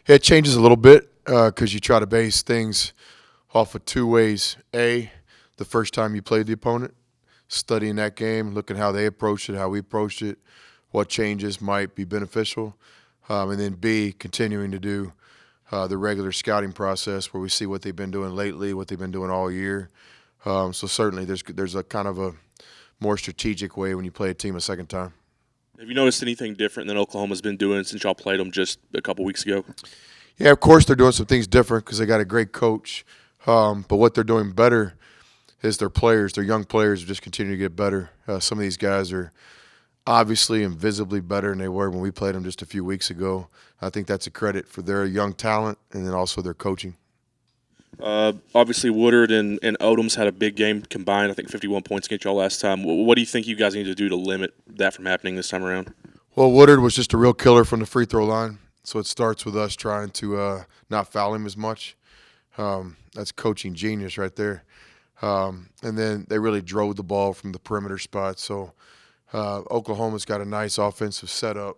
It changes a little bit because you try to base things off of two ways. A, the first time you played the opponent, studying that game, looking how they approached it, how we approached it, what changes might be beneficial. And then B, continuing to do the regular scouting process where we see what they've been doing lately, what they've been doing all year. So certainly there's a kind of a more strategic way when you play a team a second time. Have you noticed anything different than Oklahoma's been doing since y'all played them just a couple weeks ago? Yeah, of course they're doing some things different because they got a great coach. But what they're doing better is their players, their young players, just continue to get better. Some of these guys are obviously and visibly better than they were when we played them just a few weeks ago. I think that's a credit for their young talent and then also their coaching. Obviously, Woodard and Odom's had a big game combined. I think 51 points against y'all last time. What do you think you guys need to do to limit that from happening this time around? Well, Woodard was just a real killer from the free throw line. So it starts with us trying to not foul him as much. That's coaching genius right there. And then they really drove the ball from the perimeter spot. So Oklahoma's got a nice offensive setup.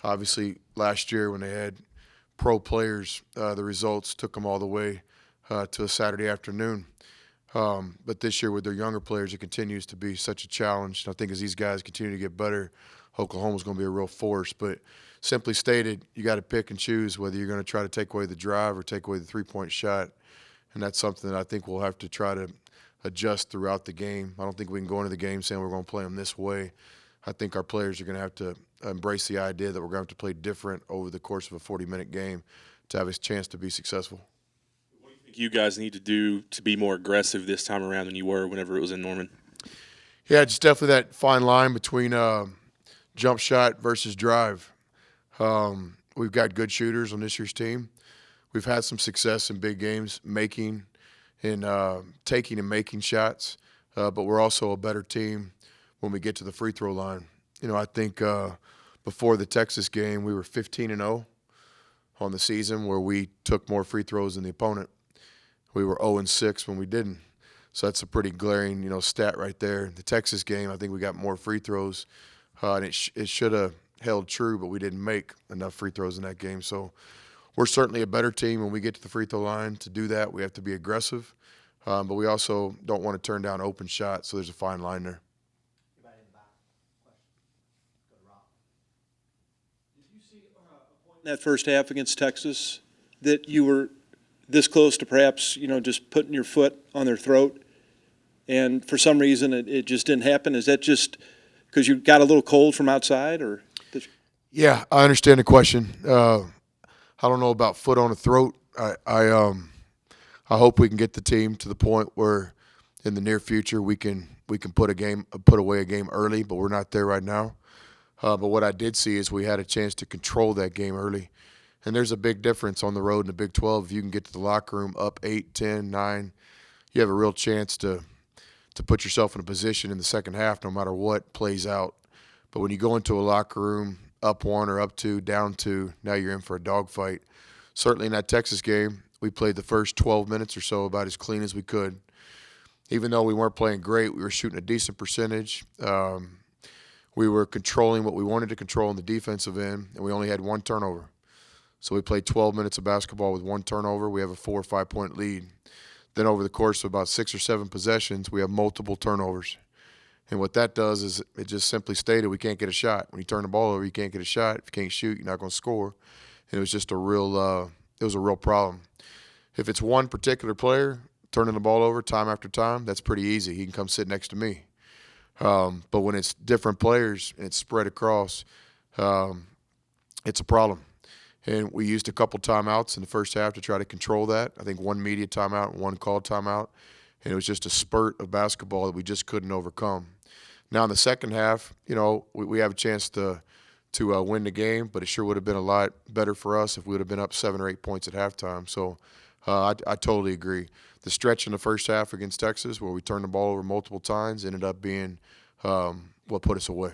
Obviously, last year when they had pro players, the results took them all the way to a Saturday afternoon. But this year with their younger players, it continues to be such a challenge. And I think as these guys continue to get better, Oklahoma's going to be a real force. But simply stated, you got to pick and choose whether you're going to try to take away the drive or take away the three-point shot. And that's something that I think we'll have to try to adjust throughout the game. I don't think we can go into the game saying we're going to play them this way. I think our players are going to have to embrace the idea that we're going to have to play different over the course of a 40-minute game to have a chance to be successful. What do you think you guys need to do to be more aggressive this time around than you were whenever it was in Norman? Yeah, just definitely that fine line between jump shot versus drive. We've got good shooters on this year's team. We've had some success in big games making and taking and making shots, but we're also a better team when we get to the free throw line. You know, I think before the Texas game, we were 15-0 on the season where we took more free throws than the opponent. We were 0-6 when we didn't. So that's a pretty glaring, stat right there. The Texas game, I think we got more free throws, and it should have held true, but we didn't make enough free throws in that game. So we're certainly a better team when we get to the free throw line. To do that, we have to be aggressive, but we also don't want to turn down open shots, so there's a fine line there. In that first half against Texas that you were this close to perhaps, just putting your foot on their throat, and for some reason it just didn't happen? Is that just because you got a little cold from outside, or? Yeah, I understand the question. I don't know about foot on the throat. I hope we can get the team to the point where in the near future we can put away a game early, but we're not there right now. But what I did see is we had a chance to control that game early. And there's a big difference on the road in the Big 12. If you can get to the locker room up 8, 10, 9, you have a real chance to put yourself in a position in the second half no matter what plays out. But when you go into a locker room up 1 or up 2, down 2, now you're in for a dogfight. Certainly in that Texas game, we played the first 12 minutes or so about as clean as we could. Even though we weren't playing great, we were shooting a decent percentage. We were controlling what we wanted to control in the defensive end, and we only had one turnover. So we played 12 minutes of basketball with one turnover. We have a 4 or 5 point lead. Then over the course of about 6 or 7 possessions, we have multiple turnovers. And what that does is it just simply stated we can't get a shot. When you turn the ball over, you can't get a shot. If you can't shoot, you're not going to score. And it was just a real problem. If it's one particular player turning the ball over time after time, that's pretty easy. He can come sit next to me. But when it's different players and it's spread across, it's a problem. And we used a couple timeouts in the first half to try to control that. I think one media timeout and one called timeout. And it was just a spurt of basketball that we just couldn't overcome. Now in the second half, we have a chance to win the game, but it sure would have been a lot better for us if we would have been up 7 or 8 points at halftime. So I totally agree. The stretch in the first half against Texas where we turned the ball over multiple times ended up being what put us away.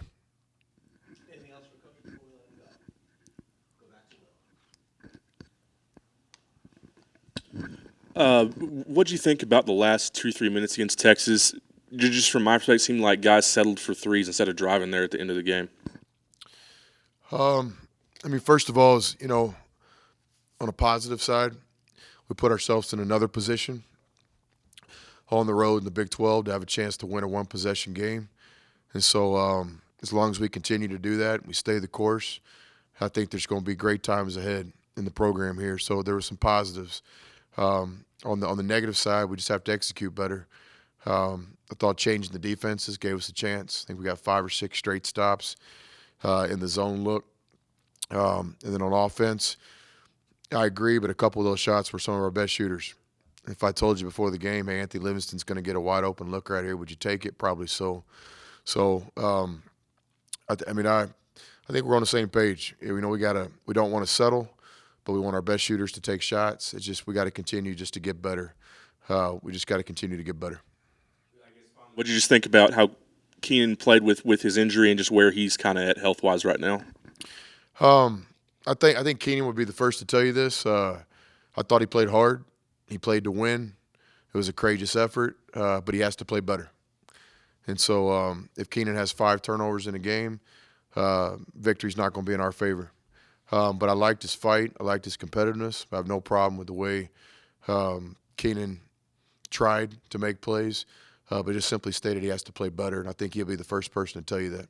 Anything else for Coach before we let go back to Will? What do you think about the last 2-3 minutes against Texas? Just from my perspective, it seemed like guys settled for threes instead of driving there at the end of the game. I mean, first of all, is on a positive side, we put ourselves in another position on the road in the Big 12 to have a chance to win a one-possession game. And so as long as we continue to do that, we stay the course, I think there's going to be great times ahead in the program here. So there were some positives. On the negative side, we just have to execute better. I thought changing the defenses gave us a chance. I think we got 5 or 6 straight stops in the zone look. And then on offense, I agree, but a couple of those shots were some of our best shooters. If I told you before the game, hey, Anthony Livingston's going to get a wide open look right here, would you take it? Probably so. So, I think we're on the same page. We don't want to settle, but we want our best shooters to take shots. It's just we got to continue just to get better. We just got to continue to get better. What did you just think about how Keenan played with his injury and just where he's kind of at health wise right now? I think Keenan would be the first to tell you this. I thought he played hard. He played to win. It was a courageous effort, but he has to play better. And so if Keenan has 5 turnovers in a game, victory's not going to be in our favor. But I liked his fight. I liked his competitiveness. I have no problem with the way Keenan tried to make plays, but just simply stated he has to play better, and I think he'll be the first person to tell you that.